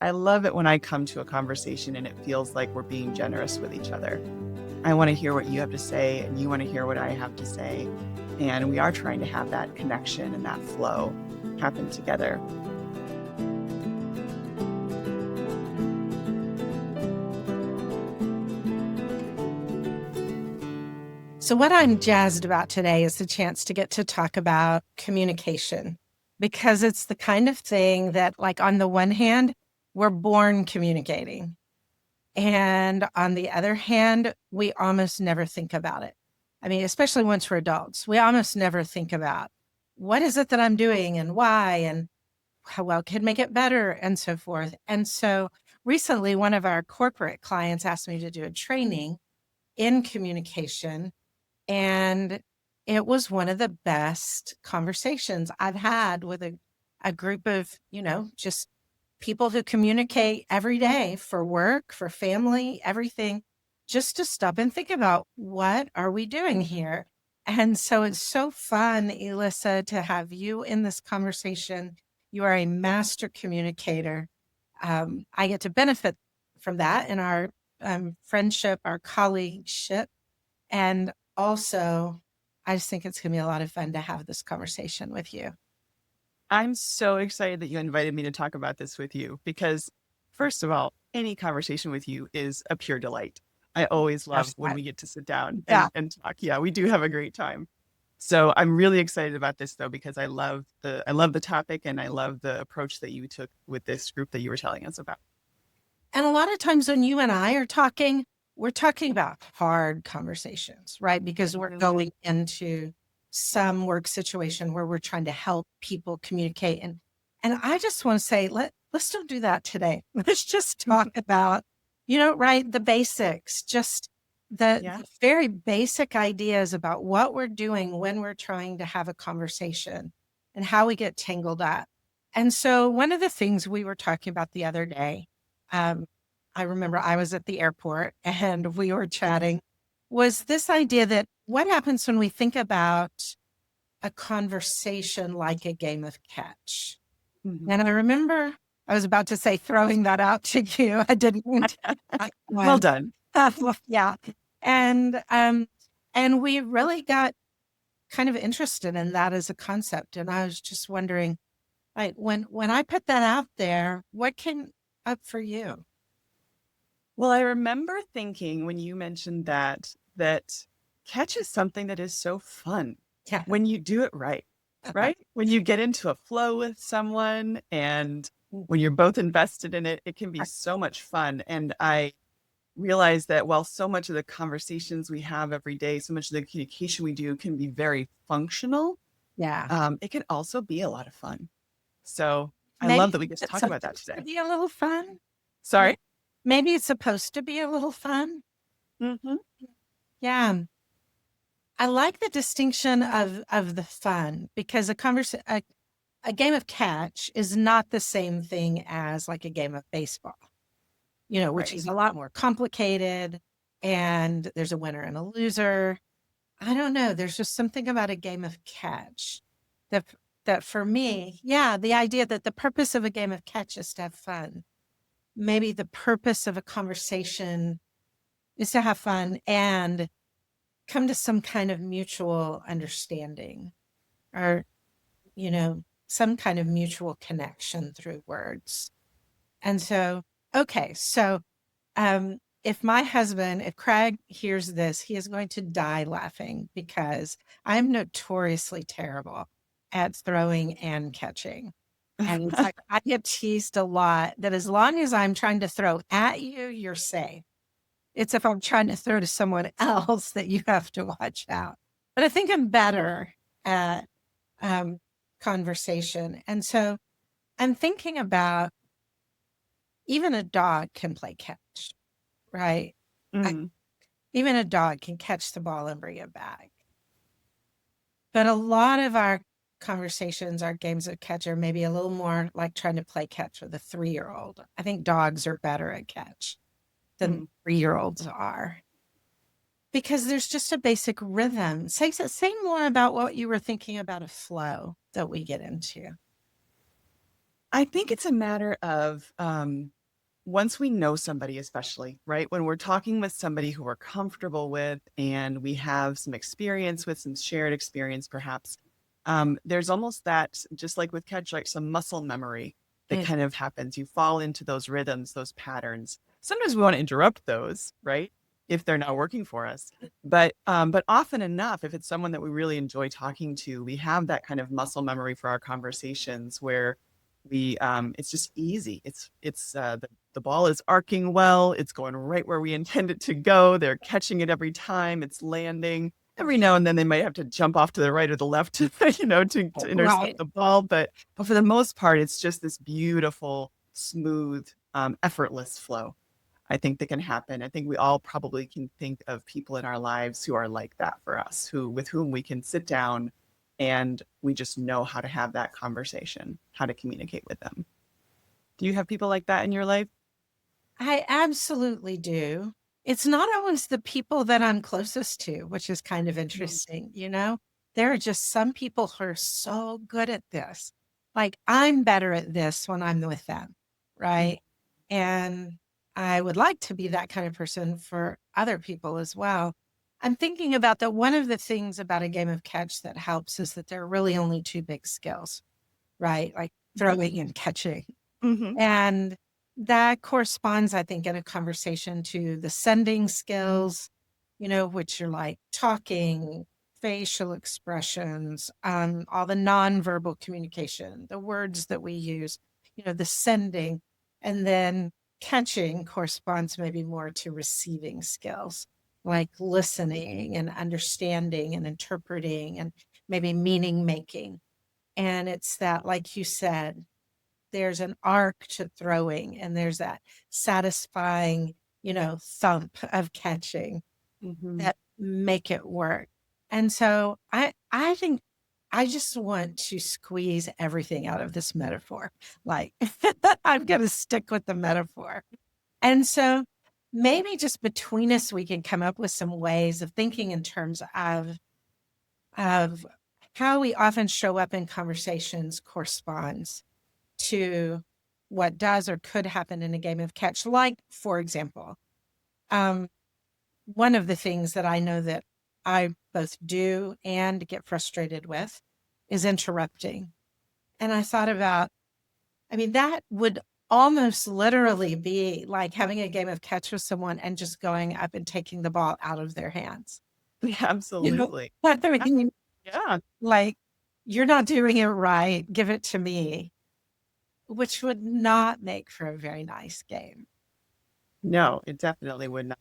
I love it when I come to a conversation and it feels like we're being generous with each other. I want to hear what you have to say, and you want to hear what I have to say. And we are trying to have that connection and that flow happen together. So what I'm jazzed about today is the chance to get to talk about communication, because it's the kind of thing that, like, on the one hand, we're born communicating. And on the other hand, we almost never think about it. I mean, especially once we're adults, we almost never think about what is it that I'm doing and why and how well can make it better and so forth. And so recently, one of our corporate clients asked me to do a training in communication, and it was one of the best conversations I've had with a group of, just people who communicate every day for work, for family, everything, just to stop and think about what are we doing here? And so it's so fun, Elissa, to have you in this conversation. You are a master communicator. I get to benefit from that in our friendship, our colleagueship. And also, I just think it's going to be a lot of fun to have this conversation with you. I'm so excited that you invited me to talk about this with you because, first of all, any conversation with you is a pure delight. I always love when we get to sit down Yeah. and talk. Yeah, we do have a great time. So I'm really excited about this though, because I love the topic and I love the approach that you took with this group that you were telling us about. And a lot of times when you and I are talking, we're talking about hard conversations, right? Because we're going into some work situation where we're trying to help people communicate. And I just want to say, let's don't do that today. Let's just talk about, right, the basics, just the very basic ideas about what we're doing when we're trying to have a conversation and how we get tangled up. And so one of the things we were talking about the other day, I remember I was at the airport and we were chatting, was this idea that what happens when we think about a conversation like a game of catch? Mm-hmm. And I remember I was about to say throwing that out to you. I didn't want to. Well done. Yeah. And we really got kind of interested in that as a concept. And I was just wondering, like, when I put that out there, what came up for you? Well, I remember thinking when you mentioned that catch is something that is so fun when you do it right? When you get into a flow with someone and when you're both invested in it, it can be so much fun. And I realize that while so much of the conversations we have every day, so much of the communication we do can be very functional, it can also be a lot of fun. So I love that we get to talk about that today. Be a little fun. Sorry? Maybe it's supposed to be a little fun. Mm-hmm. Yeah. I like the distinction of the fun, because a game of catch is not the same thing as like a game of baseball, which is a lot more complicated and there's a winner and a loser. I don't know. There's just something about a game of catch that for me, the idea that the purpose of a game of catch is to have fun. Maybe the purpose of a conversation is to have fun and come to some kind of mutual understanding, or, some kind of mutual connection through words. And so, okay. So, if Craig hears this, he is going to die laughing because I'm notoriously terrible at throwing and catching. And it's like, I get teased a lot that as long as I'm trying to throw at you, you're safe. It's if I'm trying to throw to someone else that you have to watch out. But I think I'm better at conversation. And so I'm thinking about, even a dog can play catch, right? Even a dog can catch the ball and bring it back. But a lot of our conversations, our games of catch, are maybe a little more like trying to play catch with a 3-year-old. I think dogs are better at catch than 3-year-olds are, because there's just a basic rhythm. Say more about what you were thinking about a flow that we get into. I think it's a matter of once we know somebody, especially, right? When we're talking with somebody who we're comfortable with and we have some experience with, some shared experience, perhaps, there's almost that, just like with catch, like some muscle memory that kind of happens. You fall into those rhythms, those patterns. Sometimes we want to interrupt those, right? If they're not working for us. But often enough, if it's someone that we really enjoy talking to, we have that kind of muscle memory for our conversations where it's just easy. The ball is arcing well. It's going right where we intend it to go. They're catching it every time. It's landing. Every now and then they might have to jump off to the right or the left to, to intercept Right. the ball. But for the most part, it's just this beautiful, smooth, effortless flow. I think that can happen. I think we all probably can think of people in our lives who are like that for us, with whom we can sit down and we just know how to have that conversation, how to communicate with them. Do you have people like that in your life? I absolutely do. It's not always the people that I'm closest to, which is kind of interesting, you know? There are just some people who are so good at this. Like, I'm better at this when I'm with them, right? And I would like to be that kind of person for other people as well. I'm thinking about that one of the things about a game of catch that helps is that there are really only two big skills, right? Like throwing and catching. Mm-hmm. And that corresponds, I think, in a conversation to the sending skills, which are like talking, facial expressions, all the nonverbal communication, the words that we use, the sending. And then catching corresponds maybe more to receiving skills, like listening and understanding and interpreting and maybe meaning making. And it's that, like you said, there's an arc to throwing and there's that satisfying, thump of catching Mm-hmm. that make it work. And so I think I just want to squeeze everything out of this metaphor. Like I'm going to stick with the metaphor. And so maybe just between us, we can come up with some ways of thinking in terms of how we often show up in conversations corresponds to what does or could happen in a game of catch. Like, for example, um, one of the things that I know that I both do and get frustrated with is interrupting. And I thought about, that would almost literally be like having a game of catch with someone and just going up and taking the ball out of their hands. Yeah, absolutely. What I mean, Yeah. like, you're not doing it right. Give it to me, which would not make for a very nice game. No, it definitely would not.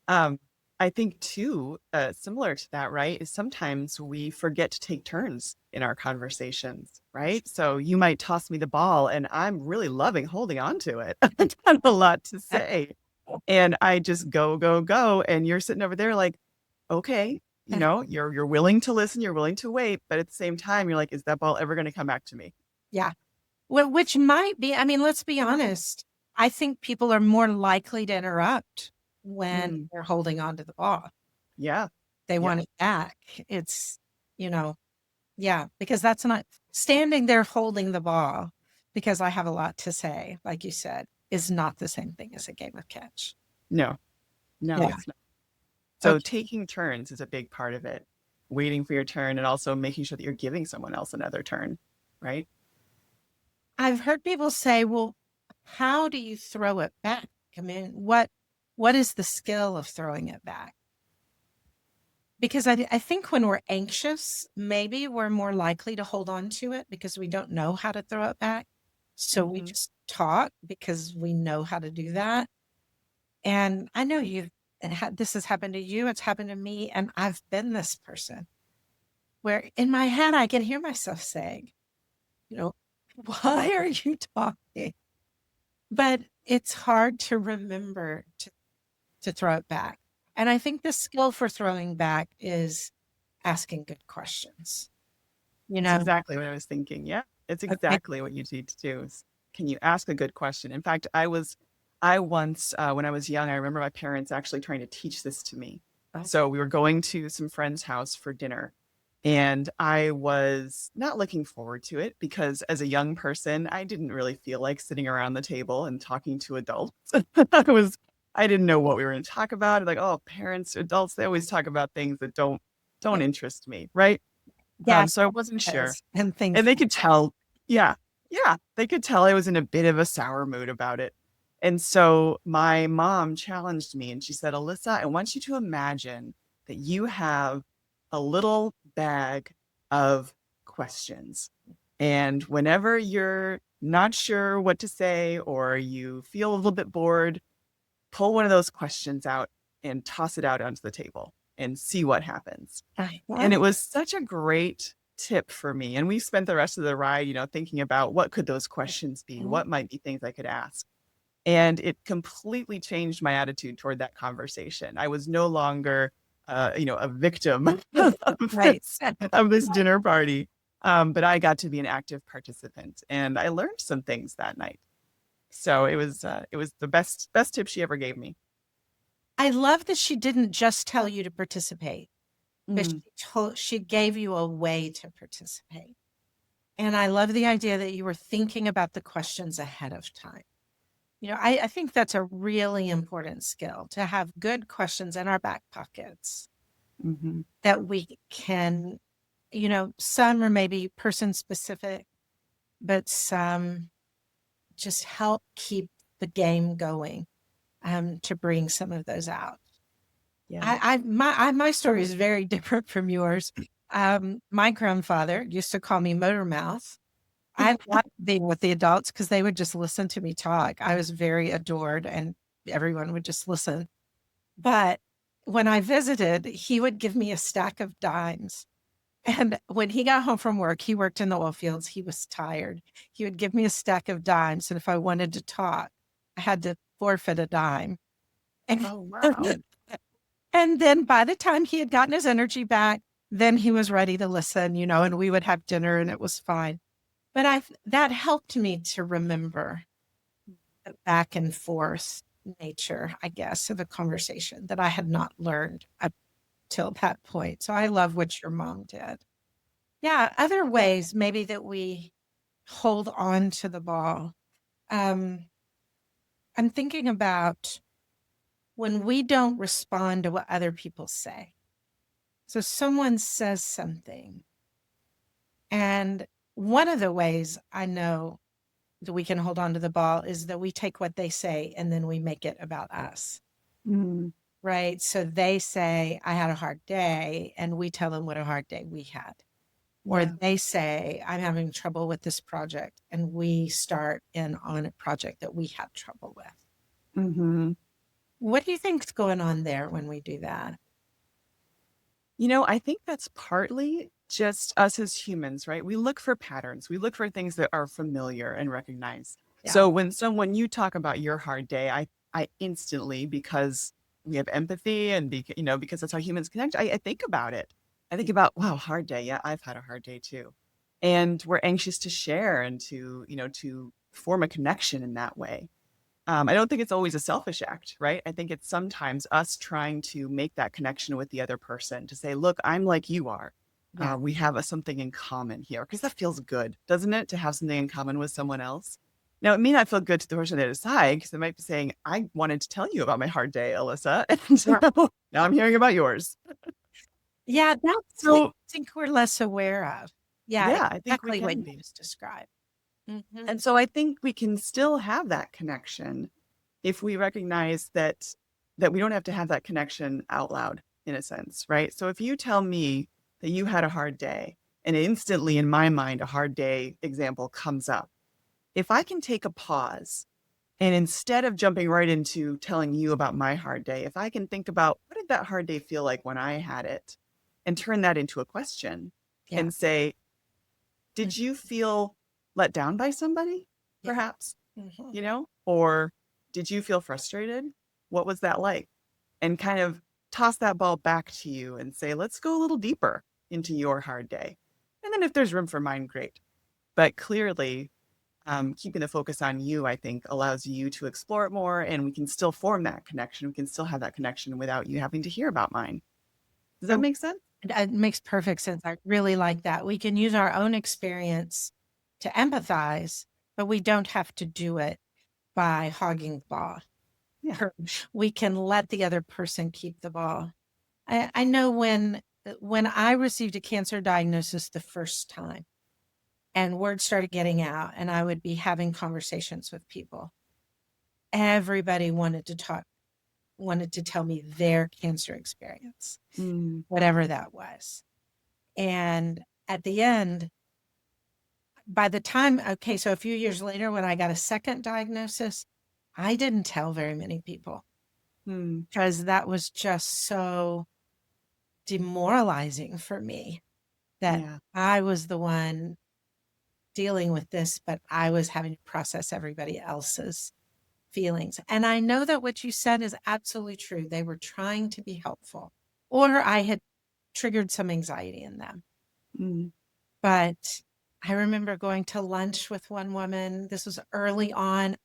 Um, I think too, similar to that, right, is sometimes we forget to take turns in our conversations, right? So you might toss me the ball and I'm really loving holding on to it. I have a lot to say. And I just go, go, go. And you're sitting over there like, okay, you're willing to listen, you're willing to wait, but at the same time, you're like, is that ball ever going to come back to me? Yeah. Well, which might be, let's be honest. I think people are more likely to interrupt when they're holding on to the ball. Yeah. They want it back. It's, yeah, because that's not standing there holding the ball because I have a lot to say, like you said, is not the same thing as a game of catch. No, Yeah. it's not. So Okay. taking turns is a big part of it. Waiting for your turn and also making sure that you're giving someone else another turn, right? I've heard people say, well, how do you throw it back? What is the skill of throwing it back? Because I think when we're anxious, maybe we're more likely to hold on to it because we don't know how to throw it back. So we just talk because we know how to do that. And I know this has happened to you, it's happened to me, and I've been this person where in my head I can hear myself saying, why are you talking? But it's hard to remember to throw it back. And I think the skill for throwing back is asking good questions. It's exactly what I was thinking. Yeah, it's Okay. exactly what you need to do. Can you ask a good question? In fact, I once, when I was young, I remember my parents actually trying to teach this to me. So we were going to some friend's house for dinner And I was not looking forward to it because as a young person, I didn't really feel like sitting around the table and talking to adults. I didn't know what we were going to talk about. Like, oh, parents, adults, they always talk about things that don't interest me, right? Yes, So I wasn't sure. and things. And they could tell, yeah, they could tell I was in a bit of a sour mood about it. And so my mom challenged me and she said, Elissa, I want you to imagine that you have a little bag of questions. And whenever you're not sure what to say or you feel a little bit bored, pull one of those questions out and toss it out onto the table and see what happens. And it was such a great tip for me. And we spent the rest of the ride, thinking about what could those questions be? What might be things I could ask? And it completely changed my attitude toward that conversation. I was no longer, a victim of this dinner party, but I got to be an active participant, and I learned some things that night. So it was the best tip she ever gave me. I love that she didn't just tell you to participate, but she gave you a way to participate. And I love the idea that you were thinking about the questions ahead of time. I think that's a really important skill, to have good questions in our back pockets that we can, some are maybe person specific, but some just help keep the game going, to bring some of those out. Yeah. My story is very different from yours. My grandfather used to call me Motor Mouth. I loved being with the adults because they would just listen to me talk. I was very adored and everyone would just listen. But when I visited, he would give me a stack of dimes. And when he got home from work, he worked in the oil fields. He was tired. He would give me a stack of dimes. And if I wanted to talk, I had to forfeit a dime. And, oh, wow. And then by the time he had gotten his energy back, then he was ready to listen, and we would have dinner and it was fine. But that helped me to remember the back and forth nature, I guess, of a conversation that I had not learned up till that point. So I love what your mom did. Yeah, other ways maybe that we hold on to the ball. I'm thinking about when we don't respond to what other people say. So someone says something, and one of the ways I know that we can hold on to the ball is that we take what they say and then we make it about us. Right? So they say, I had a hard day, and we tell them what a hard day we had. Or they say, I'm having trouble with this project, and we start in on a project that we have trouble with. What do you think's going on there when we do that? I think that's partly just us as humans, right? We look for patterns. We look for things that are familiar and recognized. Yeah. So when you talk about your hard day, I instantly, because we have empathy and because that's how humans connect, I think about it. I think about, wow, hard day. Yeah, I've had a hard day too. And we're anxious to share and to form a connection in that way. I don't think it's always a selfish act, right? I think it's sometimes us trying to make that connection with the other person, to say, look, I'm like you are. Yeah. We have something in common here, because that feels good, doesn't it? To have something in common with someone else. Now, it may not feel good to the person on the other side, because they might be saying, I wanted to tell you about my hard day, Elissa. And so now I'm hearing about yours. Yeah, that's what I think we're less aware of. Yeah, I think exactly what you just described. And so I think we can still have that connection if we recognize that we don't have to have that connection out loud, in a sense, right? So if you tell me that you had a hard day, and instantly in my mind, a hard day example comes up, if I can take a pause, and instead of jumping right into telling you about my hard day, if I can think about, what did that hard day feel like when I had it, and turn that into a question and say, did you feel let down by somebody, perhaps, or did you feel frustrated? What was that like? And kind of toss that ball back to you and say, let's go a little deeper into your hard day. And then if there's room for mine, great. But clearly, keeping the focus on you, I think, allows you to explore it more, and we can still form that connection. We can still have that connection without you having to hear about mine. Does that make sense? It makes perfect sense. I really like that. We can use our own experience to empathize, but we don't have to do it by hogging the ball. Yeah. We can let the other person keep the ball. I know when I received a cancer diagnosis the first time and word started getting out and I would be having conversations with people, everybody wanted to tell me their cancer experience, whatever that was. And at the end, by the time, okay, so a few years later, when I got a second diagnosis, I didn't tell very many people because that was just so demoralizing for me that I was the one dealing with this, but I was having to process everybody else's feelings. And I know that what you said is absolutely true. They were trying to be helpful, or I had triggered some anxiety in them. But I remember going to lunch with one woman. This was early on.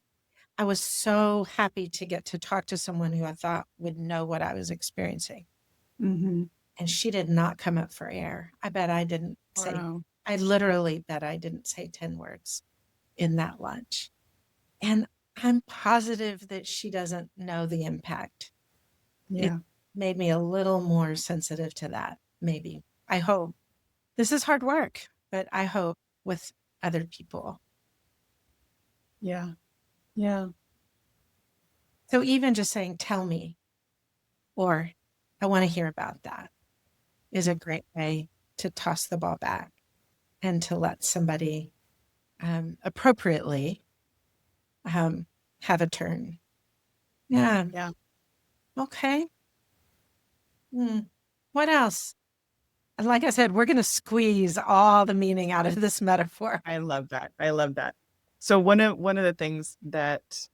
I was so happy to get to talk to someone who I thought would know what I was experiencing. And she did not come up for air. I bet I didn't say, I literally bet I didn't say 10 words in that lunch. And I'm positive that she doesn't know the impact. It made me a little more sensitive to that, maybe. I hope. This is hard work, but I hope with other people. Yeah. So even just saying, tell me, or I want to hear about that, is a great way to toss the ball back and to let somebody appropriately have a turn. Yeah. Okay. What else? Like I said, we're going to squeeze all the meaning out of this metaphor. I love that. So one of the things that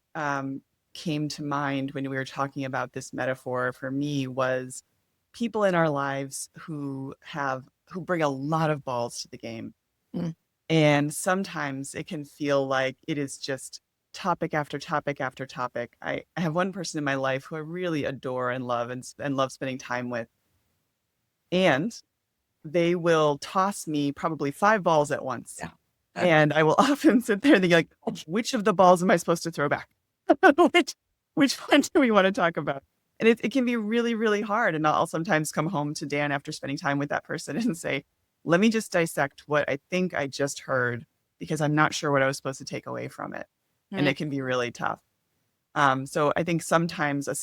came to mind when we were talking about this metaphor for me was people in our lives who bring a lot of balls to the game. And sometimes it can feel like it is just topic after topic after topic. I have one person in my life who I really adore and love and love spending time with. And they will toss me probably 5 balls at once. And I will often sit there thinking, like, which of the balls am I supposed to throw back? which one do we want to talk about? And it can be really, really hard. And I'll sometimes come home to Dan after spending time with that person and say, let me just dissect what I think I just heard, because I'm not sure what I was supposed to take away from it. And it can be really tough. So I think sometimes a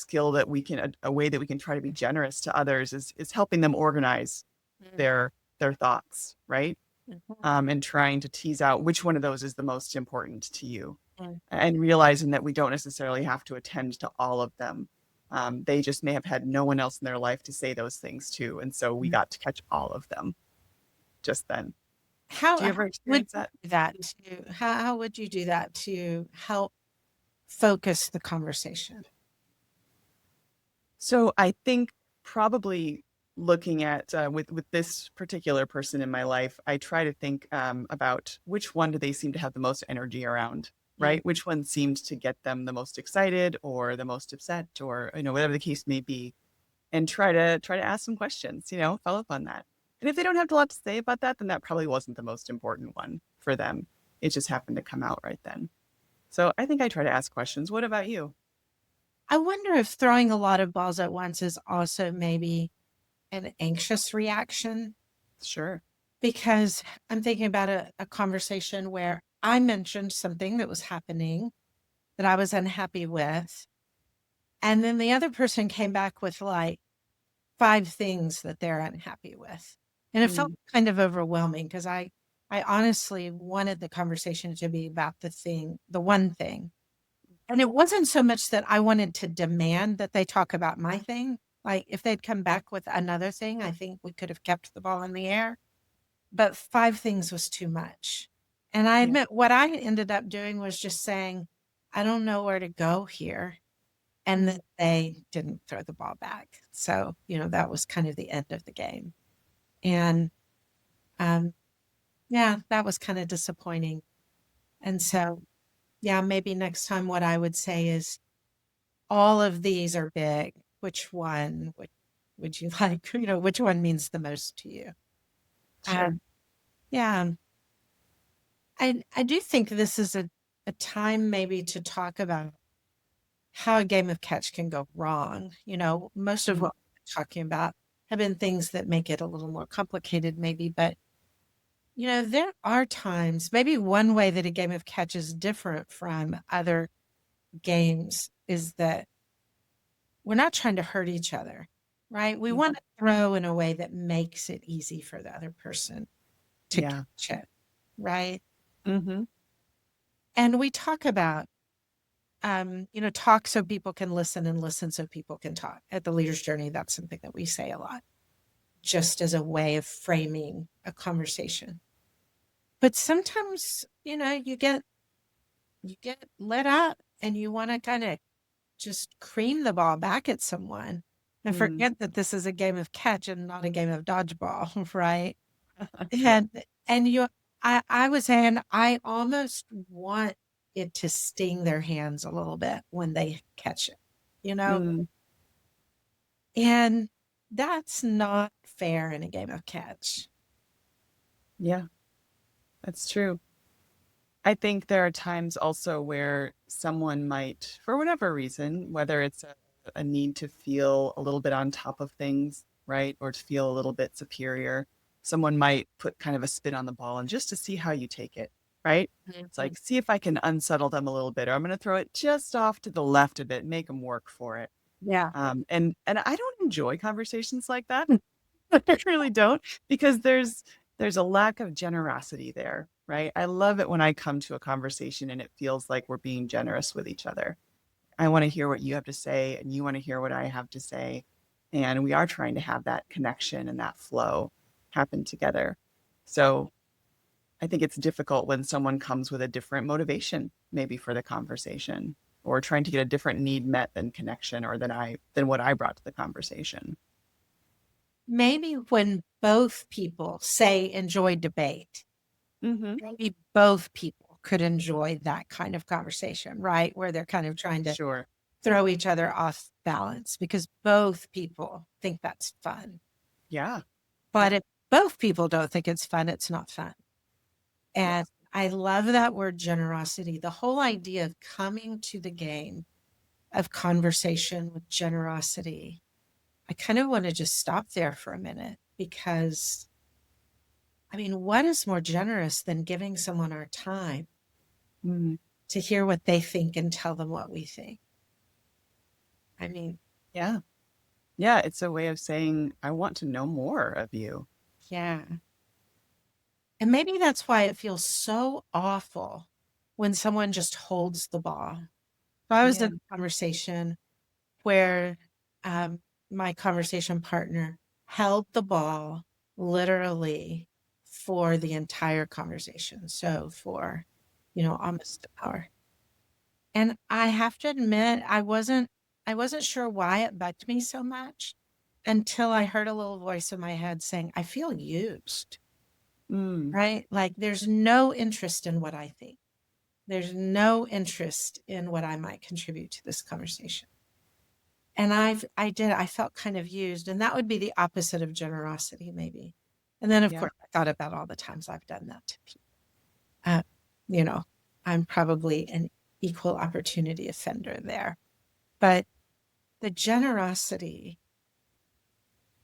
way that we can try to be generous to others is helping them organize their thoughts, right? And trying to tease out which one of those is the most important to you, and realizing that we don't necessarily have to attend to all of them. They just may have had no one else in their life to say those things to, and so we got to catch all of them just then. How do you ever experience that? How would you do that to help focus the conversation? So I think probably looking at with this particular person in my life, I try to think about which one do they seem to have the most energy around, right? Which one seemed to get them the most excited or the most upset, or whatever the case may be, and try to ask some questions, follow up on that. And if they don't have a lot to say about that, then that probably wasn't the most important one for them. It just happened to come out right then. So I think I try to ask questions. What about you? I wonder if throwing a lot of balls at once is also maybe an anxious reaction. Sure. Because I'm thinking about a conversation where I mentioned something that was happening that I was unhappy with. And then the other person came back with like 5 things that they're unhappy with. And it felt kind of overwhelming because I honestly wanted the conversation to be about the one thing. And it wasn't so much that I wanted to demand that they talk about my thing. Like if they'd come back with another thing, I think we could have kept the ball in the air. But 5 things was too much. And I admit what I ended up doing was just saying, I don't know where to go here. And then they didn't throw the ball back. So, that was kind of the end of the game. And that was kind of disappointing. And so, maybe next time what I would say is all of these are big. Which one? would you like? Which one means the most to you? Sure. Yeah. I do think this is a time maybe to talk about how a game of catch can go wrong. Most of Mm. what we're talking about have been things that make it a little more complicated, maybe, but there are times, maybe one way that a game of catch is different from other games is that we're not trying to hurt each other, right? We Yeah. want to throw in a way that makes it easy for the other person to Yeah. catch it, right? Mm-hmm. And we talk about, talk so people can listen and listen so people can talk. At the Leader's Journey, that's something that we say a lot, just as a way of framing a conversation. But sometimes, you get let up and you want to kind of just cream the ball back at someone and Mm. forget that this is a game of catch and not a game of dodgeball, right? And I was saying I almost want it to sting their hands a little bit when they catch it, you know? Mm. And that's not fair in a game of catch. Yeah, that's true. I think there are times also where someone might, for whatever reason, whether it's a need to feel a little bit on top of things, right? Or to feel a little bit superior, someone might put kind of a spin on the ball and just to see how you take it, right? It's Mhm. like, see if I can unsettle them a little bit, or I'm going to throw it just off to the left a bit, make them work for it. Yeah. And I don't enjoy conversations like that. I really don't, because there's a lack of generosity there, right? I love it when I come to a conversation and it feels like we're being generous with each other. I want to hear what you have to say and you want to hear what I have to say. And we are trying to have that connection and that flow happen together. So I think it's difficult when someone comes with a different motivation, maybe for the conversation, or trying to get a different need met than connection or than what I brought to the conversation. Maybe when both people say enjoy debate, Mm-hmm. maybe both people could enjoy that kind of conversation, right? Where they're kind of trying to Sure. throw each other off balance because both people think that's fun. Yeah. But Yeah. if both people don't think it's fun, it's not fun. And Yes. I love that word generosity. The whole idea of coming to the game of conversation with generosity. I kind of want to just stop there for a minute because, I mean, what is more generous than giving someone our time Mm. to hear what they think and tell them what we think? I mean, Yeah. Yeah. It's a way of saying, I want to know more of you. yeah. And maybe that's why it feels so awful when someone just holds the ball. So I was Yeah. in a conversation where my conversation partner held the ball literally for the entire conversation. So for, almost an hour. And I have to admit, I wasn't sure why it bugged me so much until I heard a little voice in my head saying, I feel used, Mm. right? Like there's no interest in what I think. There's no interest in what I might contribute to this conversation. And I felt kind of used. And that would be the opposite of generosity, maybe. And then, of Yeah. course, I thought about all the times I've done that to people. Uh, you know, I'm probably an equal opportunity offender there. But the generosity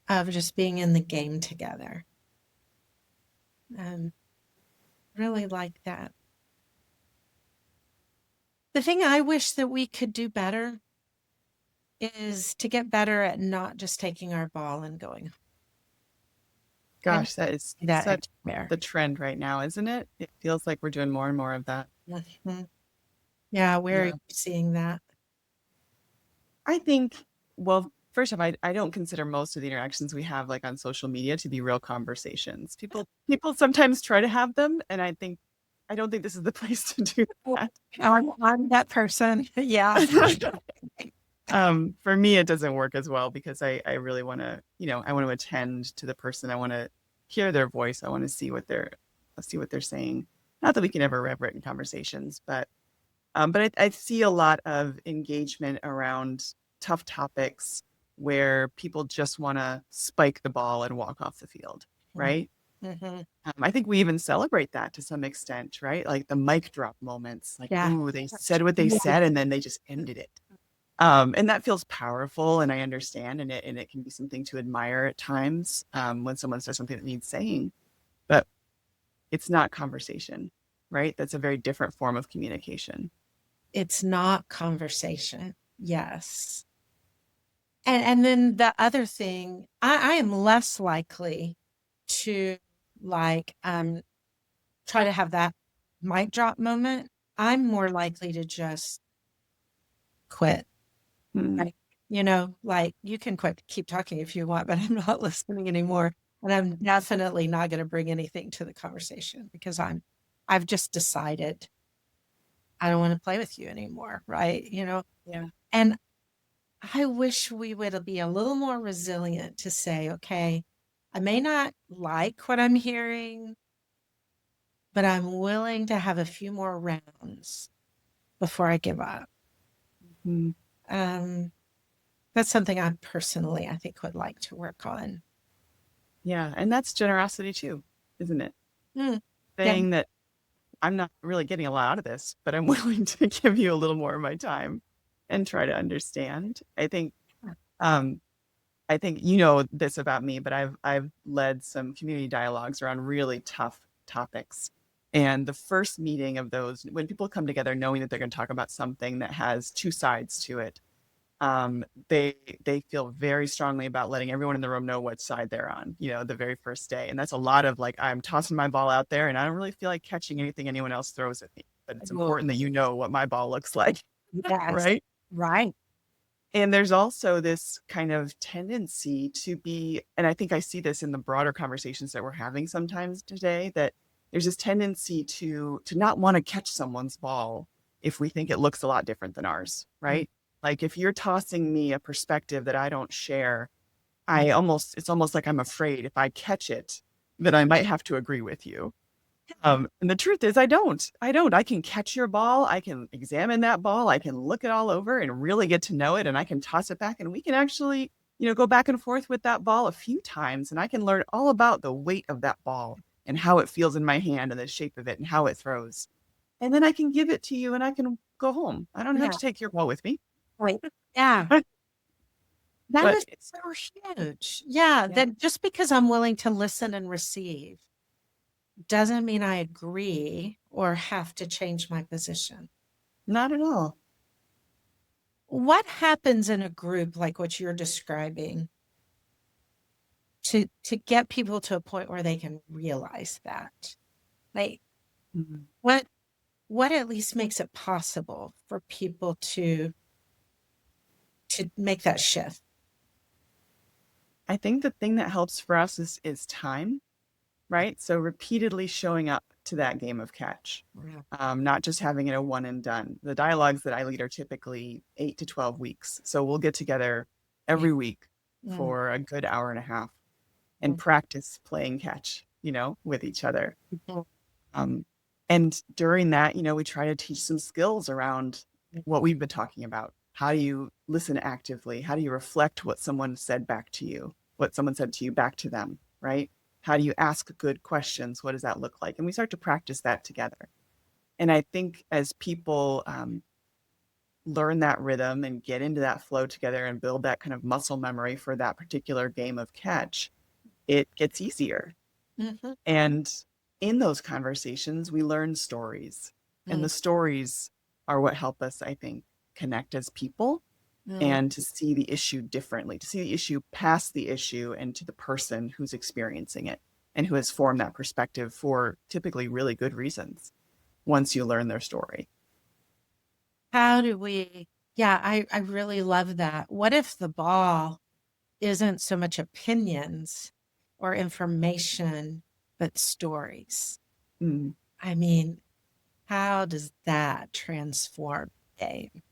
of just being in the game together, um, really like that. The thing I wish that we could do better is to get better at not just taking our ball and going. I Gosh, that is that such anywhere. the trend right now, isn't it? It feels like we're doing more and more of that. Mhm. Yeah, where are Yeah. you seeing that? I think, well, first off, I don't consider most of the interactions we have like on social media to be real conversations. People sometimes try to have them, and I don't think this is the place to do Oh, that. I'm that person. Yeah. For me, it doesn't work as well because I really want to, I want to attend to the person. I want to hear their voice. I want to see what they're saying. Not that we can ever have written conversations, but I see a lot of engagement around tough topics where people just want to spike the ball and walk off the field, right? Mm-hmm. I think we even celebrate that to some extent, right? Like the mic drop moments, like, Yeah. ooh, they said what they said and then they just ended it. And that feels powerful, and I understand, and it can be something to admire at times when someone says something that needs saying, but it's not conversation, right? That's a very different form of communication. It's not conversation. Yes. And then the other thing, I am less likely to like try to have that mic drop moment. I'm more likely to just quit. Mm, Like, like you can quit, keep talking if you want, but I'm not listening anymore. And I'm definitely not going to bring anything to the conversation because I've just decided I don't want to play with you anymore. Right. yeah. And I wish we would be a little more resilient to say, okay, I may not like what I'm hearing, but I'm willing to have a few more rounds before I give up. Mm, Um, that's something I personally, I think, would like to work on. yeah. And that's generosity too, isn't it? Mm, yeah. Saying that I'm not really getting a lot out of this, but I'm willing to give you a little more of my time and try to understand. Um, I think you know this about me, but I've led some community dialogues around really tough topics. And the first meeting of those, when people come together knowing that they're going to talk about something that has two sides to it, they feel very strongly about letting everyone in the room know what side they're on, the very first day. And that's a lot of like, I'm tossing my ball out there and I don't really feel like catching anything anyone else throws at me. But it's Well, important that you know what my ball looks like, yes. right? Right. And there's also this kind of tendency to be, and I think I see this in the broader conversations that we're having sometimes today, that there's this tendency to not want to catch someone's ball if we think it looks a lot different than ours, right? Like if you're tossing me a perspective that I don't share, it's almost like I'm afraid if I catch it, that I might have to agree with you. And the truth is, I don't. I can catch your ball. I can examine that ball. I can look it all over and really get to know it. And I can toss it back and we can actually, go back and forth with that ball a few times. And I can learn all about the weight of that ball and how it feels in my hand and the shape of it and how it throws. And then I can give it to you and I can go home. I don't have Yeah. to take your ball with me. Wait. Yeah. That But is so huge. Yeah. yeah, That just because I'm willing to listen and receive doesn't mean I agree or have to change my position. not at all. What happens in a group like what you're describing to get people to a point where they can realize that? Like Mhm. what at least makes it possible for people to make that shift? I think the thing that helps for us is time, right? So repeatedly showing up to that game of catch, Yeah. not just having it a one and done. The dialogues that I lead are typically 8 to 12 weeks. So we'll get together every week Mm, for a good hour and a half and mm, practice playing catch, with each other. mm, Um, and during that, we try to teach some skills around mm. what we've been talking about. How do you listen actively? How do you reflect what someone said back to you, what someone said to you back to them, right? How do you ask good questions? What does that look like? And we start to practice that together. And I think as people learn that rhythm and get into that flow together and build that kind of muscle memory for that particular game of catch, it gets easier. Mhm. And in those conversations, we learn stories. And Mm, the stories are what help us, I think, connect as people mm. and to see the issue differently, to see the issue past the issue and to the person who's experiencing it and who has formed that perspective for typically really good reasons once you learn their story. How do we, yeah, I really love that. What if the ball isn't so much opinions or information, but stories? Mm, I mean, how does that transform a game?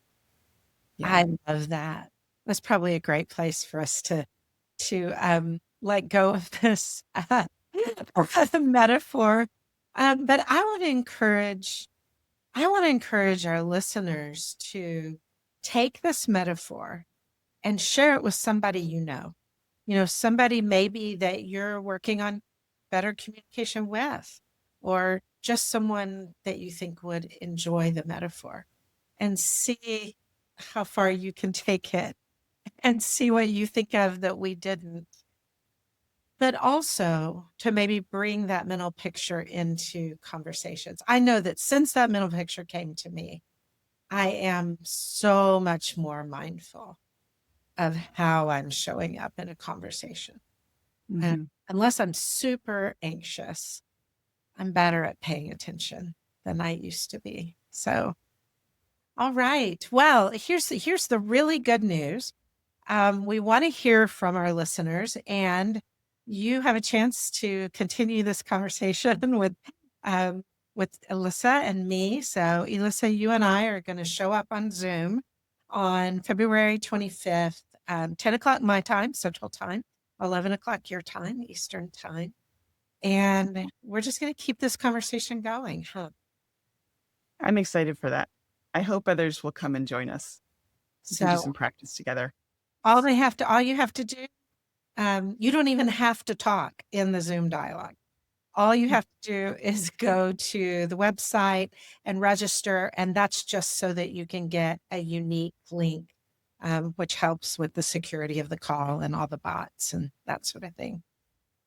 yeah. I love that. That's probably a great place for us to let go of this metaphor. But I want to encourage our listeners to take this metaphor and share it with somebody somebody maybe that you're working on better communication with, or just someone that you think would enjoy the metaphor, and see how far you can take it and see what you think of that we didn't. But also to maybe bring that mental picture into conversations. I know that since that mental picture came to me, I am so much more mindful of how I'm showing up in a conversation. And unless I'm super anxious, I'm better at paying attention than I used to be. So, all right. Well, here's the really good news. We want to hear from our listeners, and you have a chance to continue this conversation with Elissa and me. So, Elissa, you and I are going to show up on Zoom on February 25th, 10 o'clock my time, Central Time, 11 o'clock your time, Eastern Time. And we're just going to keep this conversation going. I'm excited for that. I hope others will come and join us. We can do some practice together. All you have to do, you don't even have to talk in the Zoom dialogue. All you have to do is go to the website and register, and that's just so that you can get a unique link, which helps with the security of the call and all the bots and that sort of thing.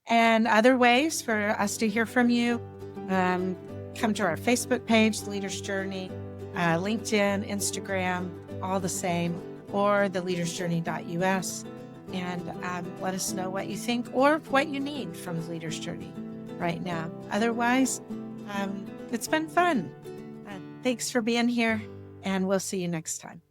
And other ways for us to hear from you, come to our Facebook page, The Leader's Journey, LinkedIn, Instagram, all the same, or theleadersjourney.us, and let us know what you think or what you need from The Leader's Journey right now. Otherwise, it's been fun. Thanks for being here, and we'll see you next time.